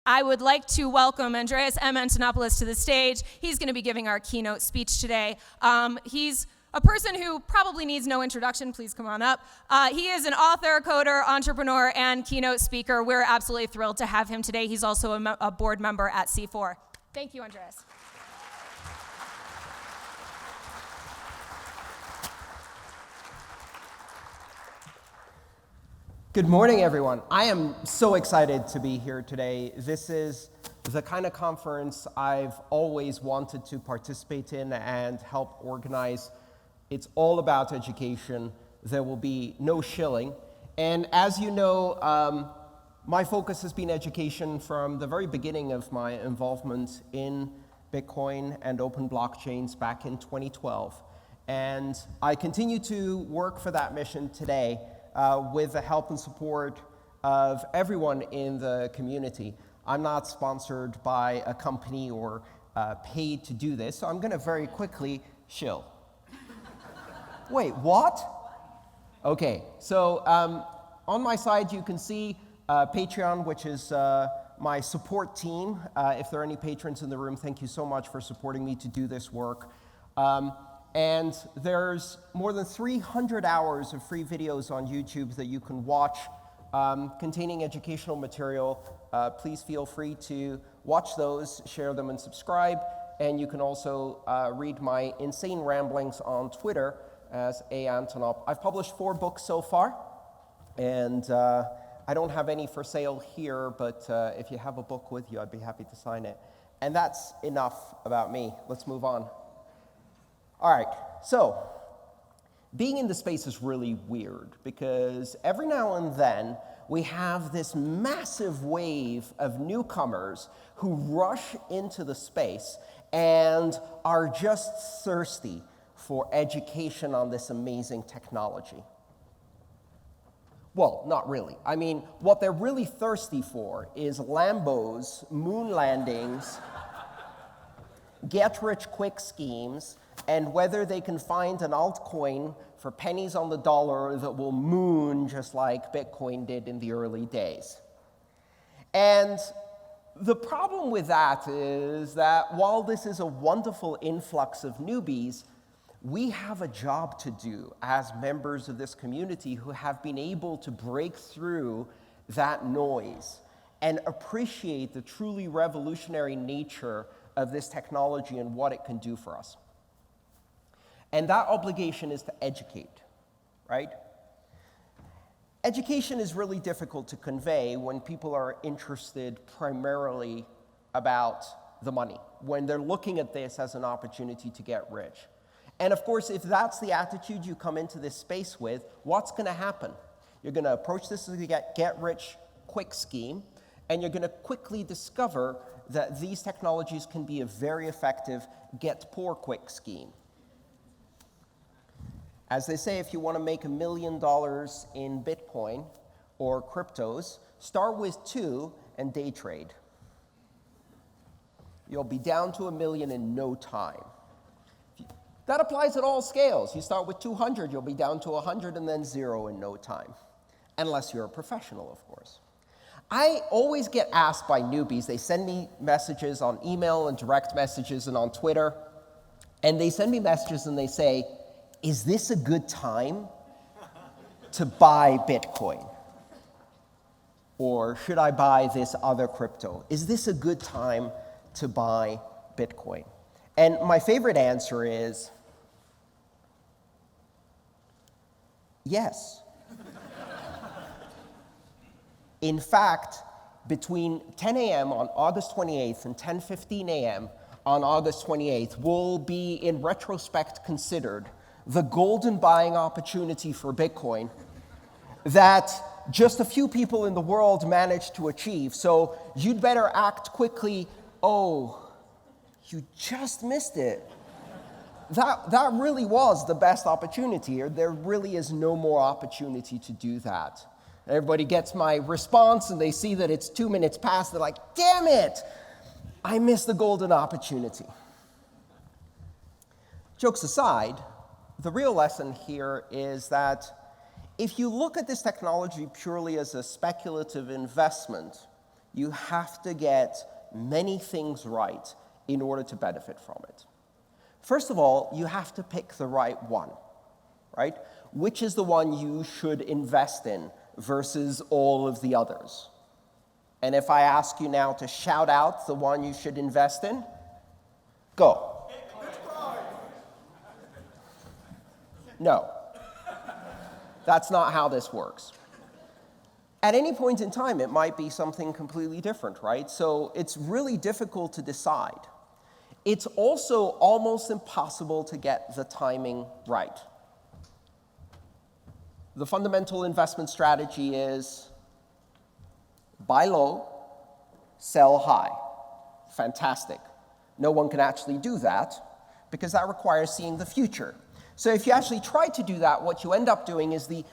I would like to welcome Andreas M. Antonopoulos to the stage. He's going to be giving our keynote speech today. He's a person who probably needs no introduction. Please come on up. He is an author, coder, entrepreneur, and keynote speaker. We're absolutely thrilled to have him today. He's also a board member at C4. Thank you, Andreas. Good morning, everyone. I am so excited to be here today. This is the kind of conference I've always wanted to participate in and help organize. It's all about education. There will be no shilling. And as you know, my focus has been education from the very beginning of my involvement in Bitcoin and open blockchains back in 2012. And I continue to work for that mission today. With the help and support of everyone in the community. I'm not sponsored by a company or paid to do this, so I'm going to very quickly shill. Wait, what? Okay, so on my side you can see Patreon, which is my support team. If there are any patrons in the room, thank you so much for supporting me to do this work. And there's more than 300 hours of free videos on YouTube that you can watch containing educational material. Please feel free to watch those, share them, and subscribe. And you can also read my insane ramblings on Twitter as Antonop. I've published 4 books so far, and I don't have any for sale here, but if you have a book with you, I'd be happy to sign it. And that's enough about me. Let's move on. All right, so being in the space is really weird because every now and then we have this massive wave of newcomers who rush into the space and are just thirsty for education on this amazing technology. Well, not really. I mean, what they're really thirsty for is lambos, moon landings, get-rich-quick schemes, and whether they can find an altcoin for pennies on the dollar that will moon just like Bitcoin did in the early days. And the problem with that is that while this is a wonderful influx of newbies, we have a job to do as members of this community who have been able to break through that noise and appreciate the truly revolutionary nature of this technology and what it can do for us. And that obligation is to educate, right? Education is really difficult to convey when people are interested primarily about the money, when they're looking at this as an opportunity to get rich. And of course, if that's the attitude you come into this space with, what's going to happen? You're going to approach this as a get-rich-quick scheme, and you're going to quickly discover that these technologies can be a very effective get-poor-quick scheme. As they say, if you want to make $1 million in Bitcoin or cryptos, start with 2 and day trade. You'll be down to $1 million in no time. That applies at all scales. You start with 200, you'll be down to 100 and then 0 in no time. Unless you're a professional, of course. I always get asked by newbies, they send me messages on email and direct messages and on Twitter, and they send me messages and they say, is this a good time to buy Bitcoin? Or should I buy this other crypto? Is this a good time to buy Bitcoin? And my favorite answer is yes. In fact, between 10 a.m. on August 28th and 10:15 a.m. on August 28th will be, in retrospect, considered the golden buying opportunity for Bitcoin that just a few people in the world managed to achieve. So you'd better act quickly. Oh, you just missed it. That really was the best opportunity. There really is no more opportunity to do that. Everybody gets my response and they see that it's 2 minutes past. They're like, damn it, I missed the golden opportunity. Jokes aside, the real lesson here is that if you look at this technology purely as a speculative investment, You have to get many things right in order to benefit from it. First of all, you have to pick the right one, right? Which is the one you should invest in versus all of the others? And if I ask you now to shout out the one you should invest in, go. No. That's not how this works. At any point in time, it might be something completely different, right? So it's really difficult to decide. It's also almost impossible to get the timing right. The fundamental investment strategy is buy low, sell high. Fantastic. No one can actually do that because that requires seeing the future. So if you actually try to do that, what you end up doing is the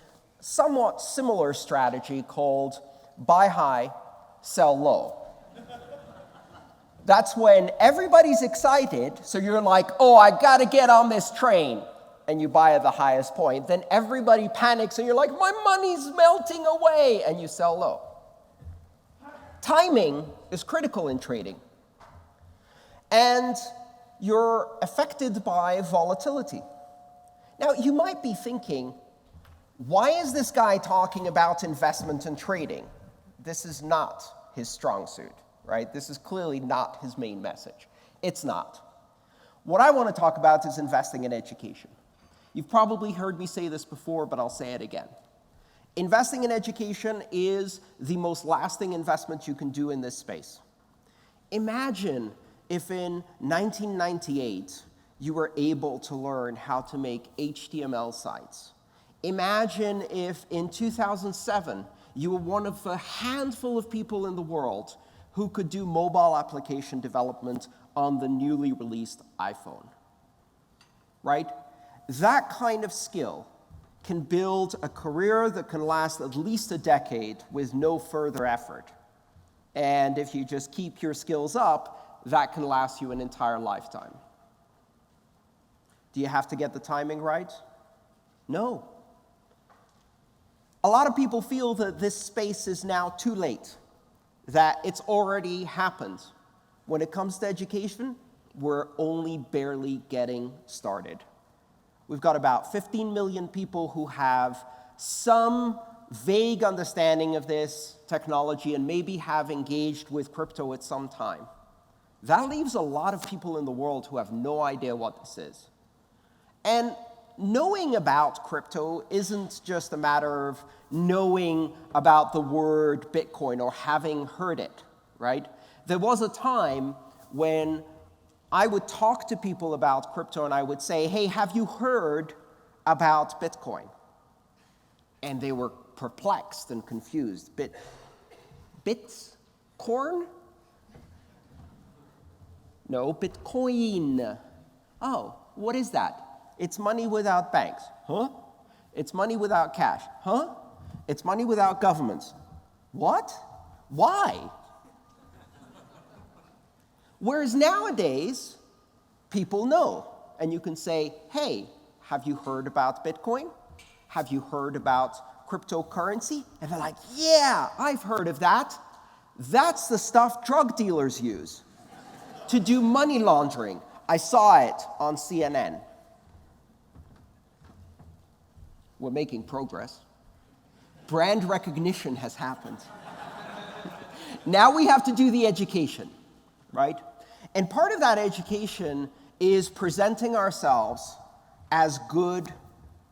somewhat similar strategy called buy high, sell low. That's when everybody's excited, so you're like, oh, I gotta get on this train, and you buy at the highest point. Then everybody panics, and you're like, my money's melting away, and you sell low. Timing is critical in trading. And you're affected by volatility. Now, you might be thinking, why is this guy talking about investment and trading? This is not his strong suit, right? This is clearly not his main message. It's not. What I want to talk about is investing in education. You've probably heard me say this before, but I'll say it again. Investing in education is the most lasting investment you can do in this space. Imagine if in 1998, you were able to learn how to make HTML sites. Imagine if in 2007, you were one of a handful of people in the world who could do mobile application development on the newly released iPhone, right? That kind of skill can build a career that can last at least a decade with no further effort. And if you just keep your skills up, that can last you an entire lifetime. Do you have to get the timing right? No. A lot of people feel that this space is now too late, that it's already happened. When it comes to education, we're only barely getting started. We've got about 15 million people who have some vague understanding of this technology and maybe have engaged with crypto at some time. That leaves a lot of people in the world who have no idea what this is. And knowing about crypto isn't just a matter of knowing about the word Bitcoin or having heard it, right? There was a time when I would talk to people about crypto and I would say, hey, have you heard about Bitcoin? And they were perplexed and confused. Bitcoin? No, Bitcoin. Oh, what is that? It's money without banks. Huh? It's money without cash. Huh? It's money without governments. What? Why? Whereas nowadays, people know. And you can say, hey, have you heard about Bitcoin? Have you heard about cryptocurrency? And they're like, yeah, I've heard of that. That's the stuff drug dealers use to do money laundering. I saw it on CNN. We're making progress. Brand recognition has happened. Now we have to do the education, right? And part of that education is presenting ourselves as good,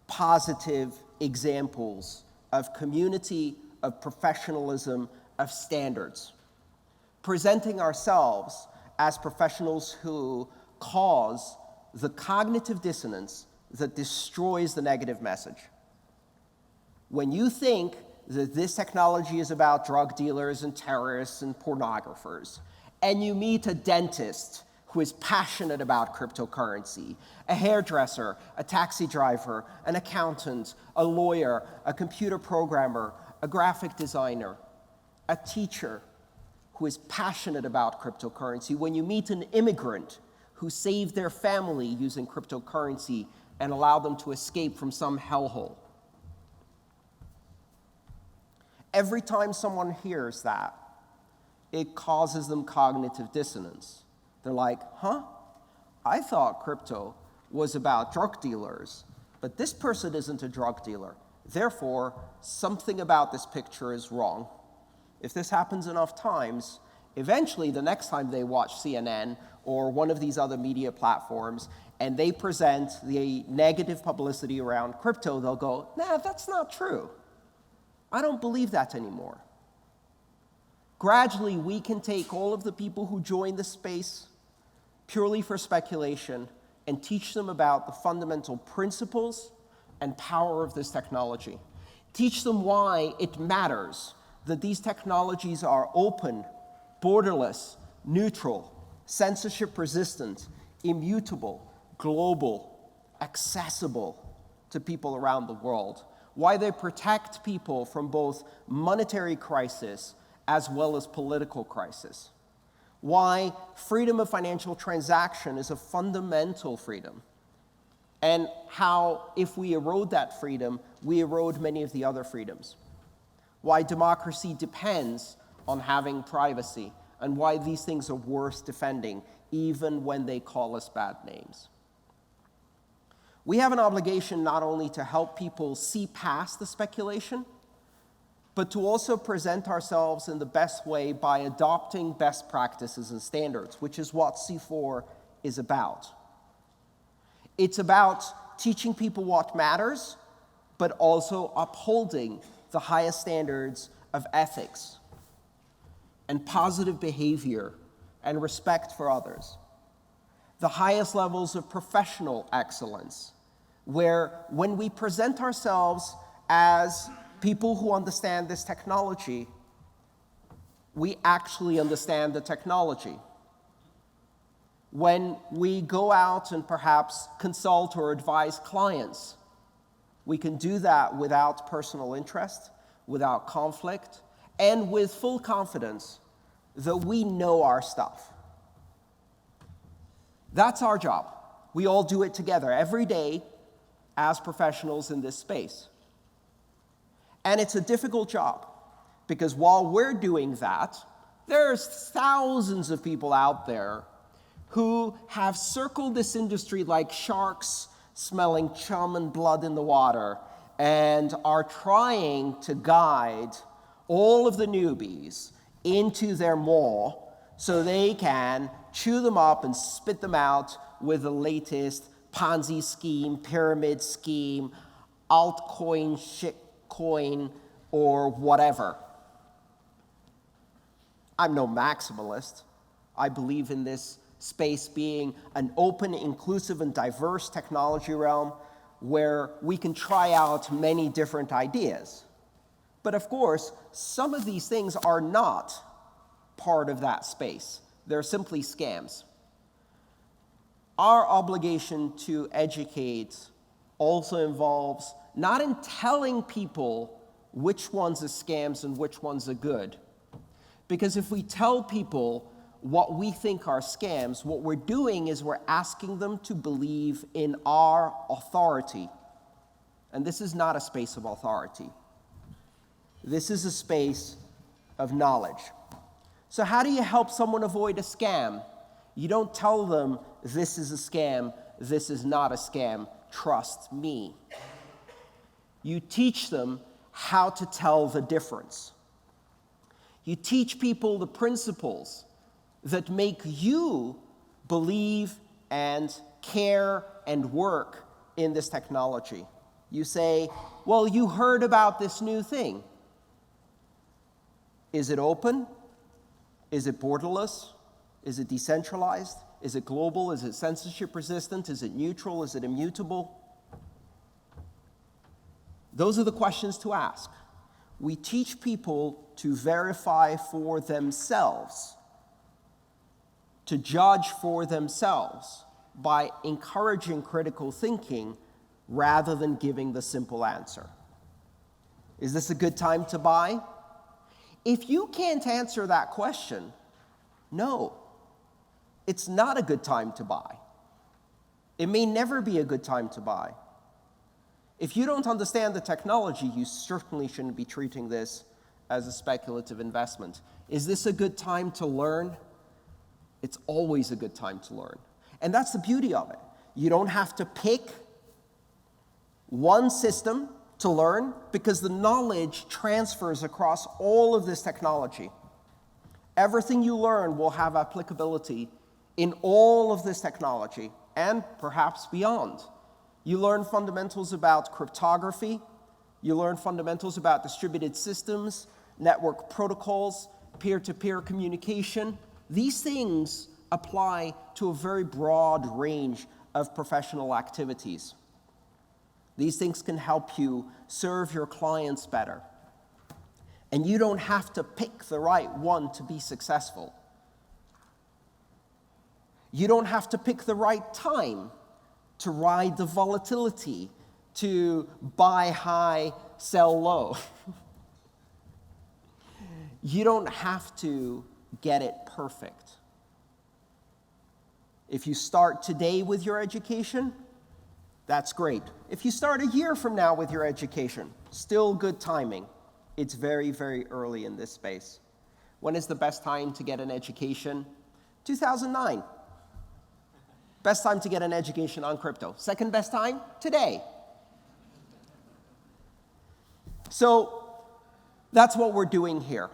positive examples of community, of professionalism, of standards. Presenting ourselves as professionals who cause the cognitive dissonance that destroys the negative message. When you think that this technology is about drug dealers and terrorists and pornographers, and you meet a dentist who is passionate about cryptocurrency, a hairdresser, a taxi driver, an accountant, a lawyer, a computer programmer, a graphic designer, a teacher who is passionate about cryptocurrency, when you meet an immigrant who saved their family using cryptocurrency and allowed them to escape from some hellhole, every time someone hears that, it causes them cognitive dissonance. They're like, huh? I thought crypto was about drug dealers, but this person isn't a drug dealer. Therefore, something about this picture is wrong. If this happens enough times, eventually the next time they watch CNN or one of these other media platforms and they present the negative publicity around crypto, they'll go, nah, that's not true. I don't believe that anymore. Gradually, we can take all of the people who join the space purely for speculation and teach them about the fundamental principles and power of this technology. Teach them why it matters that these technologies are open, borderless, neutral, censorship-resistant, immutable, global, accessible to people around the world. Why they protect people from both monetary crisis as well as political crisis. Why freedom of financial transaction is a fundamental freedom. And how, if we erode that freedom, we erode many of the other freedoms. Why democracy depends on having privacy, and why these things are worth defending, even when they call us bad names. We have an obligation not only to help people see past the speculation, but to also present ourselves in the best way by adopting best practices and standards, which is what C4 is about. It's about teaching people what matters, but also upholding the highest standards of ethics and positive behavior and respect for others. The highest levels of professional excellence, where when we present ourselves as people who understand this technology, we actually understand the technology. When we go out and perhaps consult or advise clients, we can do that without personal interest, without conflict, and with full confidence that we know our stuff. That's our job. We all do it together every day as professionals in this space. And it's a difficult job, because while we're doing that, there's thousands of people out there who have circled this industry like sharks smelling chum and blood in the water, and are trying to guide all of the newbies into their maw so they can chew them up and spit them out with the latest Ponzi scheme, pyramid scheme, altcoin, shitcoin, or whatever. I'm no maximalist. I believe in this space being an open, inclusive, and diverse technology realm where we can try out many different ideas. But of course, some of these things are not part of that space. They're simply scams. Our obligation to educate also involves not in telling people which ones are scams and which ones are good. Because if we tell people what we think are scams, what we're doing is we're asking them to believe in our authority. And this is not a space of authority. This is a space of knowledge. So how do you help someone avoid a scam? You don't tell them, this is a scam, this is not a scam, trust me. You teach them how to tell the difference. You teach people the principles that make you believe and care and work in this technology. You say, well, you heard about this new thing. Is it open? Is it borderless? Is it decentralized? Is it global? Is it censorship resistant? Is it neutral? Is it immutable? Those are the questions to ask. We teach people to verify for themselves, to judge for themselves by encouraging critical thinking rather than giving the simple answer. Is this a good time to buy? If you can't answer that question, no, it's not a good time to buy. It may never be a good time to buy. If you don't understand the technology, you certainly shouldn't be treating this as a speculative investment. Is this a good time to learn? It's always a good time to learn. And that's the beauty of it. You don't have to pick one system to learn because the knowledge transfers across all of this technology. Everything you learn will have applicability in all of this technology and perhaps beyond. You learn fundamentals about cryptography. You learn fundamentals about distributed systems, network protocols, peer-to-peer communication. These things apply to a very broad range of professional activities. These things can help you serve your clients better. And you don't have to pick the right one to be successful. You don't have to pick the right time to ride the volatility, to buy high, sell low. You don't have to get it perfect. If you start today with your education, that's great. If you start a year from now with your education, still good timing. It's very, very early in this space. When is the best time to get an education? 2009. Best time to get an education on crypto. Second best time? Today. So that's what we're doing here.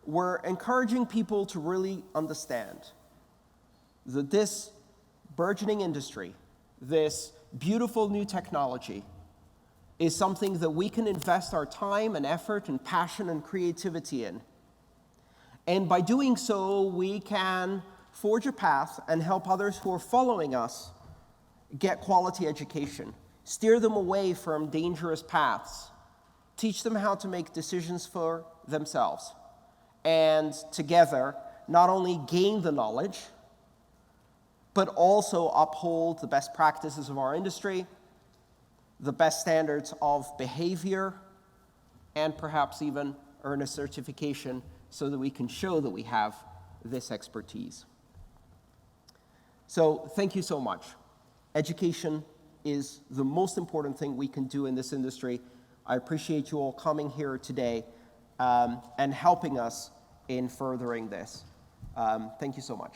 We're encouraging people to really understand that this burgeoning industry, this beautiful new technology, is something that we can invest our time and effort and passion and creativity in. And by doing so, we can forge a path and help others who are following us get quality education, steer them away from dangerous paths, teach them how to make decisions for themselves, and together not only gain the knowledge, but also uphold the best practices of our industry, the best standards of behavior, and perhaps even earn a certification so that we can show that we have this expertise. So thank you so much. Education is the most important thing we can do in this industry. I appreciate you all coming here today and helping us in furthering this. Thank you so much.